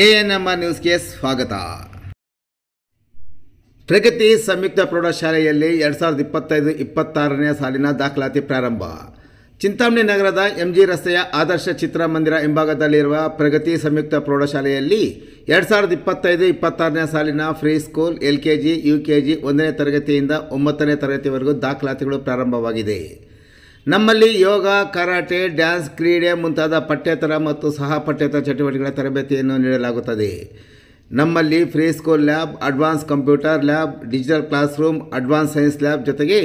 ANMR ನ್ಯೂಸ್ಗೆ ಸ್ವಾಗತ. ಪ್ರಗತಿ ಸಂಯುಕ್ತ ಪ್ರೌಢಶಾಲೆಯಲ್ಲಿ 2025-26ನೇ ಸಾಲಿನ ದಾಖಲಾತಿ ಪ್ರಾರಂಭ. ಚಿಂತಾಮಣಿ ನಗರದ ಎಂಜಿ ರಸ್ತೆಯ ಆದರ್ಶ ಚಿತ್ರಮಂದಿರ ಹಿಂಭಾಗದಲ್ಲಿರುವ ಪ್ರಗತಿ ಸಂಯುಕ್ತ ಪ್ರೌಢಶಾಲೆಯಲ್ಲಿ 2025-26ನೇ ಸಾಲಿನ ಫ್ರೀ ಸ್ಕೂಲ್ LKG, UKG 1ನೇ ತರಗತಿಯಿಂದ 9ನೇ ತರಗತಿವರೆಗೂ ದಾಖಲಾತಿಗಳು ಪ್ರಾರಂಭವಾಗಿದೆ. ನಮ್ಮಲ್ಲಿ ಯೋಗ, ಕರಾಟೆ, ಡ್ಯಾನ್ಸ್, ಕ್ರೀಡೆ ಮುಂತಾದ ಪಠ್ಯೇತರ ಮತ್ತು ಸಹ ಪಠ್ಯೇತರ ಚಟುವಟಿಕೆಗಳ ತರಬೇತಿಯನ್ನು ನೀಡಲಾಗುತ್ತದೆ. ನಮ್ಮಲ್ಲಿ free school lab, advance computer lab, digital class room, advance science lab ಜೊತೆಗೆ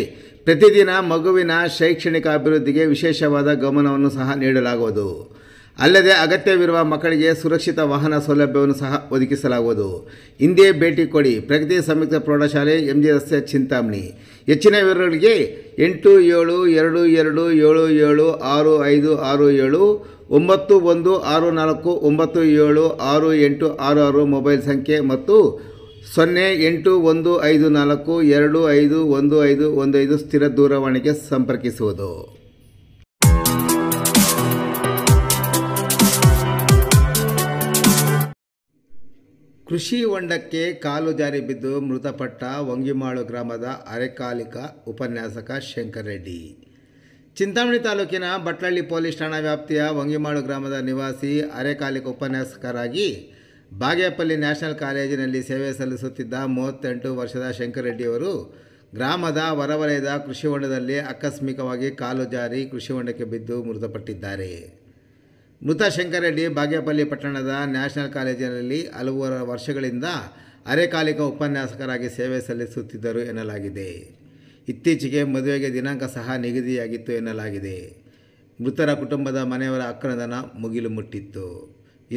ಪ್ರತಿದಿನ ಮಗುವಿನ ಶೈಕ್ಷಣಿಕ ಅಭಿವೃದ್ಧಿಗೆ ವಿಶೇಷವಾದ ಗಮನವನ್ನು ಸಹ ನೀಡಲಾಗುವುದು. ಅಲ್ಲದೆ ಅಗತ್ಯವಿರುವ ಮಕ್ಕಳಿಗೆ ಸುರಕ್ಷಿತ ವಾಹನ ಸೌಲಭ್ಯವನ್ನು ಸಹ ಒದಗಿಸಲಾಗುವುದು. ಹಿಂದೆ ಭೇಟಿ ಕೊಡಿ. ಪ್ರಗತಿ ಸಂಯುಕ್ತ ಪ್ರೌಢಶಾಲೆ, MG ರಸ್ತೆ, ಚಿಂತಾಮಣಿ. ಹೆಚ್ಚಿನ ವಿವರಗಳಿಗೆ 8772776567 9164976866 ಮೊಬೈಲ್ ಸಂಖ್ಯೆ ಮತ್ತು 081542511515 ಸ್ಥಿರ ದೂರವಾಣಿಗೆ ಸಂಪರ್ಕಿಸುವುದು. ಕೃಷಿ ಹೊಂಡಕ್ಕೆ ಕಾಲು ಜಾರಿ ಬಿದ್ದು ಮೃತಪಟ್ಟ ವಂಗಿಮಾಳು ಗ್ರಾಮದ ಅರೆಕಾಲಿಕ ಉಪನ್ಯಾಸಕ ಶಂಕರ್ ರೆಡ್ಡಿ. ಚಿಂತಾಮಣಿ ತಾಲೂಕಿನ ಬಟ್ಲಳ್ಳಿ ಪೊಲೀಸ್ ಠಾಣಾ ವ್ಯಾಪ್ತಿಯ ವಂಗಿಮಾಳು ಗ್ರಾಮದ ನಿವಾಸಿ ಅರೆಕಾಲಿಕ ಉಪನ್ಯಾಸಕರಾಗಿ ಬಾಗೇಪಲ್ಲಿ ನ್ಯಾಷನಲ್ ಕಾಲೇಜಿನಲ್ಲಿ ಸೇವೆ ಸಲ್ಲಿಸುತ್ತಿದ್ದ 38 ವರ್ಷದ ಶಂಕರ್ ರೆಡ್ಡಿಯವರು ಗ್ರಾಮದ ಹೊರವಲಯದ ಕೃಷಿ ಹೊಂಡದಲ್ಲಿ ಆಕಸ್ಮಿಕವಾಗಿ ಕಾಲು ಜಾರಿ ಕೃಷಿ ಹೊಂಡಕ್ಕೆ ಬಿದ್ದು ಮೃತಪಟ್ಟಿದ್ದಾರೆ. ಮೃತ ಶಂಕರ್ ರೆಡ್ಡಿ ಬಾಗೇಪಲ್ಲಿ ಪಟ್ಟಣದ ನ್ಯಾಷನಲ್ ಕಾಲೇಜಿನಲ್ಲಿ ಹಲವು ವರ್ಷಗಳಿಂದ ಅರೆಕಾಲಿಕ ಉಪನ್ಯಾಸಕರಾಗಿ ಸೇವೆ ಸಲ್ಲಿಸುತ್ತಿದ್ದರು ಎನ್ನಲಾಗಿದೆ. ಇತ್ತೀಚೆಗೆ ಮದುವೆಗೆ ದಿನಾಂಕ ಸಹ ನಿಗದಿಯಾಗಿತ್ತು ಎನ್ನಲಾಗಿದೆ. ಮೃತರ ಕುಟುಂಬದ ಮನೆಯವರ ಆಕ್ರಂದನ ಮುಗಿಲು ಮುಟ್ಟಿತ್ತು.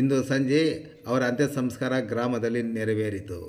ಇಂದು ಸಂಜೆ ಅವರ ಅಂತ್ಯ ಸಂಸ್ಕಾರ ಗ್ರಾಮದಲ್ಲಿ ನೆರವೇರಿತು.